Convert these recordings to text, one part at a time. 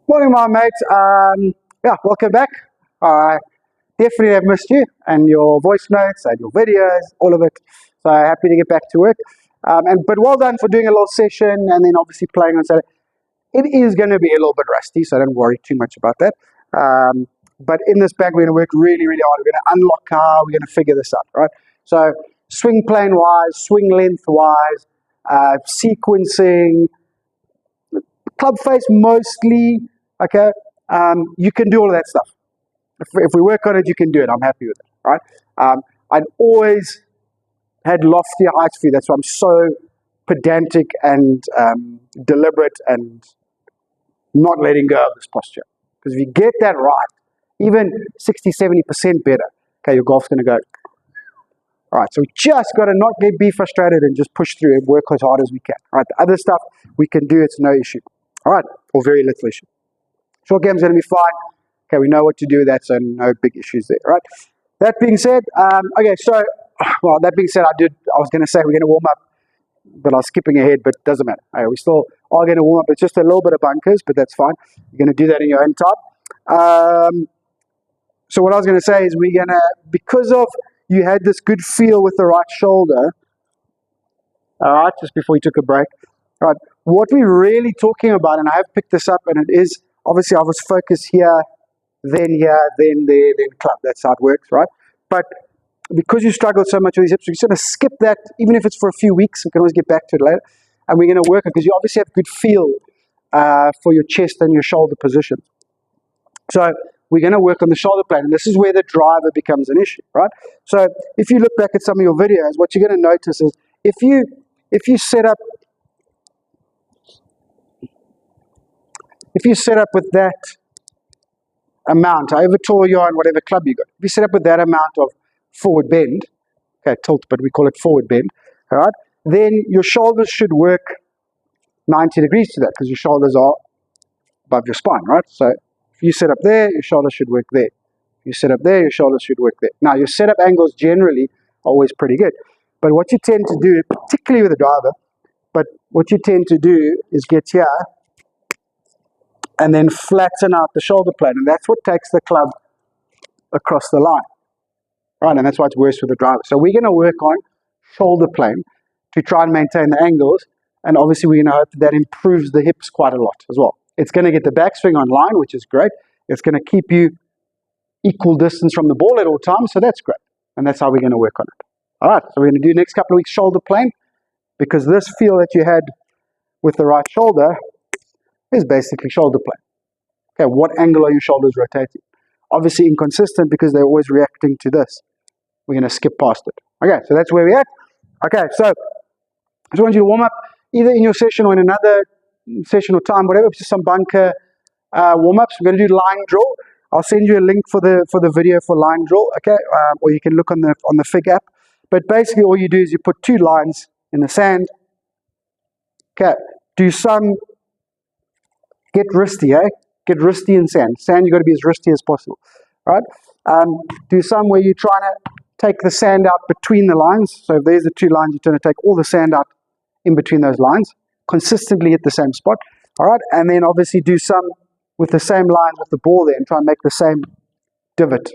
Morning, my mates. Yeah, welcome back. I definitely have missed you and your voice notes and your videos, all of it. So happy to get back to work. But well done for doing a little session and then obviously playing on Saturday. It is going to be a little bit rusty, so don't worry too much about that. But in this bag, we're going to work really, really hard. We're going to unlock how we're going to figure this out, right? So swing plane wise, swing length wise, sequencing, club face mostly, okay? You can do all of that stuff. If we work on it, you can do it. I'm happy with it, right? I'd always had loftier heights for you. That's why I'm so pedantic and deliberate and not letting go of this posture. Because if you get that right, even 60, 70% better, okay, your golf's going to go. All right, so we just got to not be frustrated and just push through and work as hard as we can. All right, the other stuff we can do, it's no issue. All right, or very little issue. Short game's going to be fine. Okay, we know what to do with that, so no big issues there. All right. That being said, that being said, I was going to say we're going to warm up, but I was skipping ahead, but it doesn't matter. All right, we still are going to warm up. It's just a little bit of bunkers, but that's fine. You're going to do that in your own time. So what I was going to say is we're going to, because of you had this good feel with the right shoulder, all right, just before we took a break, all right, what we're really talking about, and I have picked this up, and it is, obviously I was focused here, then there, then club. That's how it works, right? But because you struggled so much with these hips, we're just going to skip that, even if it's for a few weeks. We can always get back to it later. And we're going to work it, because you obviously have good feel for your chest and your shoulder position. So we're going to work on the shoulder plane, and this is where the driver becomes an issue, right? So if you look back at some of your videos, what you're going to notice is if you set up with that amount, however tall you are and whatever club you got, if you set up with that amount of forward bend, okay, tilt, but we call it forward bend, all right, then your shoulders should work 90 degrees to that, because your shoulders are above your spine, right? So if you set up there, your shoulders should work there. If you set up there, your shoulders should work there. Now, your setup angles generally are always pretty good, but what you tend to do, particularly with a driver, but what you tend to do is get here and then flatten out the shoulder plane, and that's what takes the club across the line, right? And that's why it's worse with the driver. So we're going to work on shoulder plane to try and maintain the angles, and obviously we're going to hope that improves the hips quite a lot as well. It's going to get the backswing online, which is great. It's going to keep you equal distance from the ball at all times, so that's great. And that's how we're going to work on it. All right, so we're going to do next couple of weeks shoulder plane, because this feel that you had with the right shoulder is basically shoulder plane. Okay, what angle are your shoulders rotating? Obviously inconsistent, because they're always reacting to this. We're going to skip past it. Okay, so that's where we're at. Okay, so I just want you to warm up either in your session or in another session or time, whatever, just some bunker warm-ups. We're going to do line draw. I'll send you a link for the video for line draw, okay? Or you can look on the Fig app. But basically all you do is you put two lines in the sand. Okay, do some, get wristy, eh? Get wristy in sand. Sand, you've got to be as wristy as possible, right? Do some where you're trying to take the sand out between the lines. So if there's the two lines, you're trying to take all the sand out in between those lines, consistently hit the same spot, all right? And then obviously do some with the same lines with the ball there and try and make the same divot.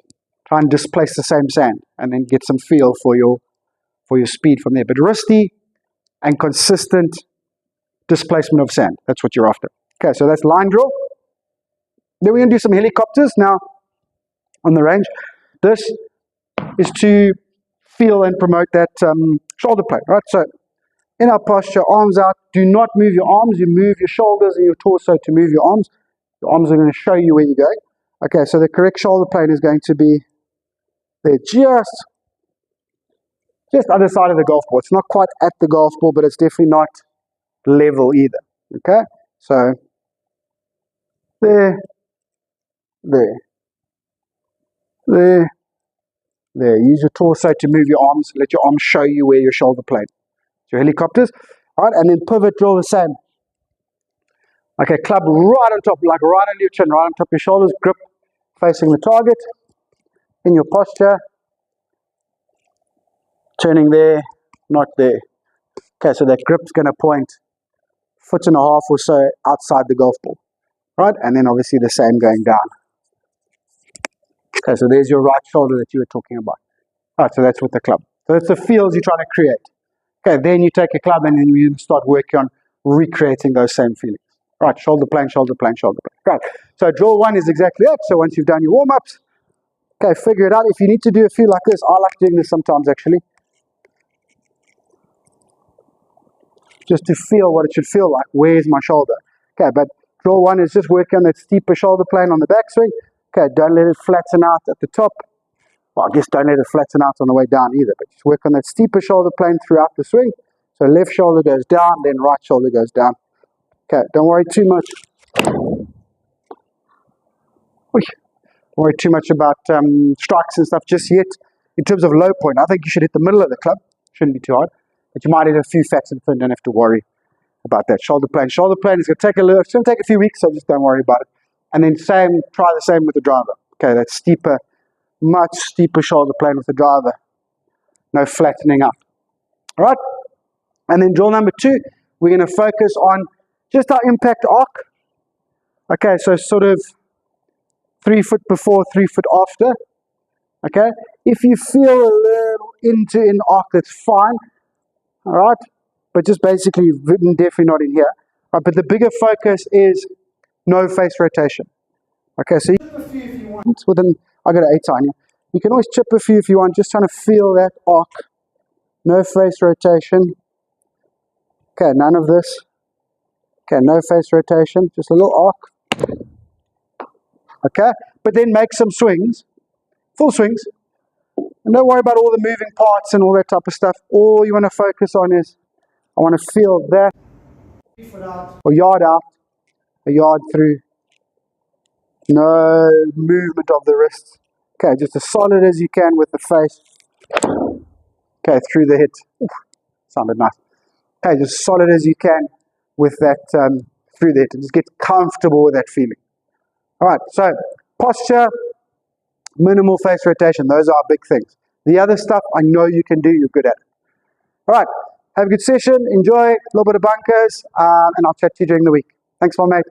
Try and displace the same sand and then get some feel for your speed from there. But wristy and consistent displacement of sand, that's what you're after. Okay, so that's line draw. Then we're going to do some helicopters now on the range. This is to feel and promote that shoulder plane, right? So in our posture, arms out, do not move your arms. You move your shoulders and your torso to move your arms. Your arms are going to show you where you're going. Okay, so the correct shoulder plane is going to be there, just other side of the golf ball. It's not quite at the golf ball, but it's definitely not level either. Okay, so there. Use your torso to move your arms. Let your arms show you where your shoulder plane. Your helicopters. All right, and then pivot draw the same. Okay, club right on top, like right under your chin, right on top of your shoulders. Grip facing the target. In your posture. Turning there, not there. Okay, so that grip's going to point 1.5 feet or so outside the golf ball. right? And then obviously the same going down. Okay, so there's your right shoulder that you were talking about. All right, so that's with the club. So that's the feels you're trying to create. Okay, then you take a club and then you start working on recreating those same feelings. Right, shoulder plane, shoulder plane, shoulder plane. Right, so drill 1 is exactly that. So once you've done your warm-ups, okay, figure it out. If you need to do a feel like this, I like doing this sometimes actually, just to feel what it should feel like. Where's my shoulder? Okay, but drill 1 is just working on that steeper shoulder plane on the backswing. Okay, don't let it flatten out at the top. Well, I guess don't let it flatten out on the way down either, but just work on that steeper shoulder plane throughout the swing. So left shoulder goes down, then right shoulder goes down. Okay, don't worry too much. Worry too much about strikes and stuff just yet. In terms of low point, I think you should hit the middle of the club. Shouldn't be too hard, but you might hit a few fats and don't have to worry about that. Shoulder plane is going to take it's going to take a few weeks, so just don't worry about it. And then try the same with the driver. Okay, that's steeper, much steeper shoulder plane with the driver. No flattening out. All right, and then drill number 2, we're going to focus on just our impact arc. Okay, so sort of 3 foot before, 3 foot after. Okay, if you feel a little into an arc, that's fine. All right, but just basically definitely not in here. All right, but the bigger focus is no face rotation. Okay, so you chip a few if you want. I got an 8 on you. You can always chip a few if you want, just trying to feel that arc. No face rotation. Okay, none of this. Okay, no face rotation, just a little arc. Okay, but then make some swings, full swings, and don't worry about all the moving parts and all that type of stuff. All you want to focus on is, I want to feel that 3 foot out, or yard out, a yard through, no movement of the wrists. Okay, just as solid as you can with the face. Okay, through the hit. Oof, sounded nice. Okay, just solid as you can with that through the hit, and just get comfortable with that feeling. All right, so posture, minimal face rotation, those are big things. The other stuff, I know you can do, you're good at it. All right, have a good session, enjoy, a little bit of bunkers, and I'll chat to you during the week. Thanks, my mate.